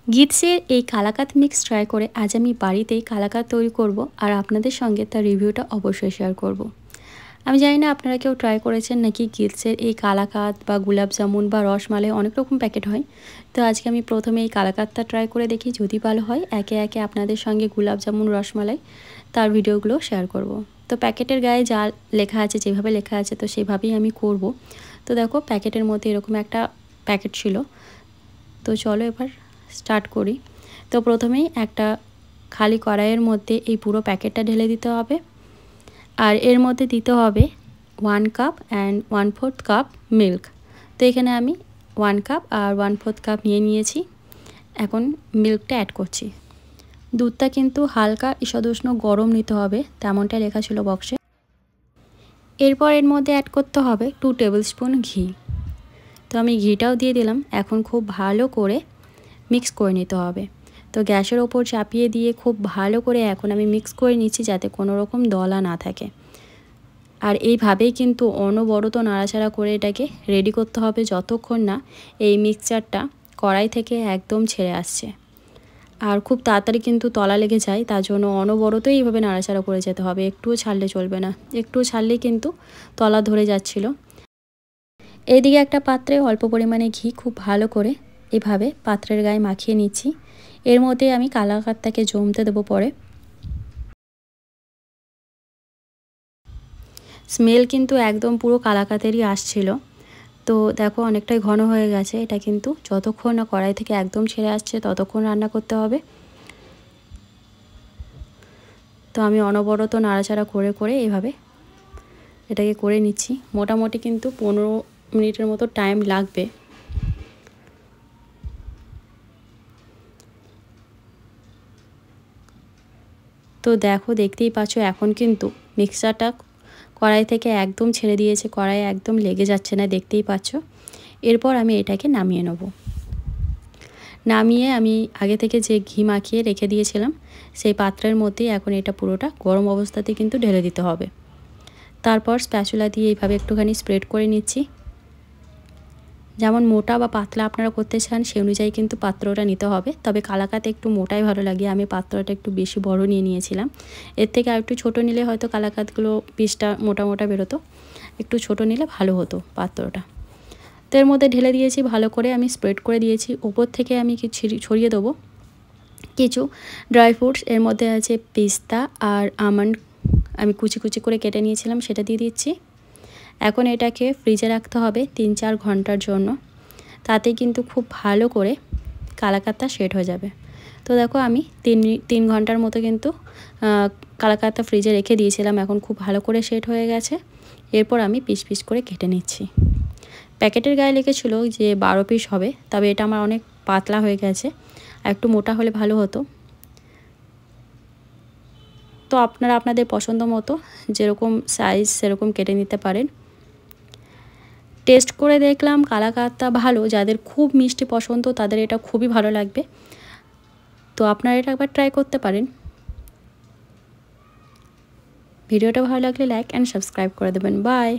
গিটসের এই কালাকাত mix try করে আজ আমি বাড়িতেই কালাকাত তৈরি করব আর আপনাদের সঙ্গে তার রিভিউটা অবশ্যই শেয়ার করব। আমি জানি না আপনারা কেউ ট্রাই করেছেন নাকি গিটসের এই কালাকাত বা গোলাপ জামুন বা রসমালাই অনেক রকম প্যাকেট হয়। তো আজকে আমি প্রথমে এই কালাকাতটা ট্রাই করে দেখি, যদি ভালো হয় একে একে আপনাদের সঙ্গে গোলাপ জামুন রসমালাই তার ভিডিওগুলো শেয়ার করব। তো প্যাকেটের গায়ে যা লেখা আছে, যেভাবে লেখা আছে তো সেভাবেই আমি করব। তো দেখো প্যাকেটের মধ্যে এরকম একটা প্যাকেট ছিল। তো চলো এবার স্টার্ট করি। তো প্রথমেই একটা খালি কড়াইয়ের মধ্যে এই পুরো প্যাকেটটা ঢেলে দিতে হবে, আর এর মধ্যে দিতে হবে 1 কাপ অ্যান্ড 1/4 কাপ মিল্ক। তো এখানে আমি 1 কাপ আর 1/4 কাপ নিয়েছি। এখন মিল্কটা অ্যাড করছি। দুধটা কিন্তু হালকা ঈষদুষ্ণ গরম নিতে হবে, তেমনটা লেখা ছিল বক্সে। এরপর এর মধ্যে অ্যাড করতে হবে 2 টেবিল স্পুন ঘি। তো আমি ঘিটাও দিয়ে দিলাম। এখন খুব ভালো করে মিক্স করে নিতে হবে। তো গ্যাসের ওপর চাপিয়ে দিয়ে খুব ভালো করে এখন আমি মিক্স করে নিচ্ছি, যাতে কোনো রকম দলা না থাকে। আর এইভাবেই কিন্তু অনবরত নাড়াচাড়া করে এটাকে রেডি করতে হবে যতক্ষণ না এই মিক্সচারটা কড়াই থেকে একদম ছেড়ে আসছে। আর খুব তাড়াতাড়ি কিন্তু তলা লেগে যায়, তার জন্য অনবরতই এইভাবে নাড়াচাড়া করে যেতে হবে, একটুও ছাড়লে চলবে না। একটু ছাড়লেই কিন্তু তলা ধরে যাচ্ছিল। এইদিকে একটা পাত্রে অল্প পরিমাণে ঘি খুব ভালো করে এভাবে পাত্রের গায়ে মাখিয়ে নিচ্ছি। এর মধ্যে আমি কালাকাতটাকে জমতে দেবো পরে। স্মেল কিন্তু একদম পুরো কালাকাতেরই আসছিল। তো দেখো অনেকটাই ঘন হয়ে গেছে। এটা কিন্তু যতক্ষণ না কড়াই থেকে একদম ছেড়ে আসছে ততক্ষণ রান্না করতে হবে। তো আমি অনবরত নাড়াচাড়া করে করে এভাবে এটাকে করে নিচ্ছি। মোটামুটি কিন্তু 15 মিনিটের মতো টাইম লাগবে। তো দেখো দেখতেই পাচ্ছ এখন কিন্তু মিক্সচারটা কড়াই থেকে একদম ছেড়ে দিয়েছে, কড়াই একদম লেগে যাচ্ছে না, দেখতেই পাচ্ছ। এরপর আমি এটাকে নামিয়ে নেব। নামিয়ে আমি আগে থেকে যে ঘি মাখিয়ে রেখে দিয়েছিলাম সেই পাত্রের মধ্যেই এখন এটা পুরোটা গরম অবস্থাতে কিন্তু ঢেলে দিতে হবে। তারপর স্প্যাচুলা দিয়ে এইভাবে একটুখানি স্প্রেড করে নিচ্ছি। যেমন মোটা বা পাতলা আপনারা করতে চান সেই অনুযায়ী কিন্তু পাত্রটা নিতে হবে। তবে কালাকাতে একটু মোটাই ভালো লাগে, আমি পাত্রটা একটু বেশি বড় নিয়েছিলাম। এর থেকে আর একটু ছোটো নিলে হয়তো কালাকাতগুলো পিসটা মোটা মোটা বেরোতো, একটু ছোটো নিলে ভালো হতো পাত্রটা। তো এর মধ্যে ঢেলে দিয়েছি, ভালো করে আমি স্প্রেড করে দিয়েছি। উপর থেকে আমি ছড়িয়ে দেবো কিছু ড্রাই ফ্রুটস। এর মধ্যে আছে পিস্তা আর আমন্ড, আমি কুচি কুচি করে কেটে নিয়েছিলাম, সেটা দিয়ে দিচ্ছি। এখন এটাকে ফ্রিজে রাখতে হবে 3-4 ঘন্টার জন্য, তাতে কিন্তু খুব ভালো করে কালাকাতটা সেট হয়ে যাবে। তো দেখো আমি 3 ঘন্টার মতো কিন্তু কালাকাতটা ফ্রিজে রেখে দিয়েছিলাম, এখন খুব ভালো করে সেট হয়ে গেছে। এরপর আমি পিস পিস করে কেটে নিচ্ছি। প্যাকেটের গায়ে লিখেছিল যে 12 পিস হবে, তবে এটা আমার অনেক পাতলা হয়ে গেছে, আর একটু মোটা হলে ভালো হতো। তো আপনারা আপনাদের পছন্দ মতো যেরকম সাইজ সেরকম কেটে নিতে পারেন। টেস্ট করে দেখলাম কালাকাতটা ভালো, যাদের খুব মিষ্টি পছন্দ তাদের এটা খুবই ভালো লাগবে। তো আপনারা এটা একবার ট্রাই করতে পারেন। ভিডিওটা ভালো লাগলে লাইক অ্যান্ড সাবস্ক্রাইব করে দেবেন। বাই।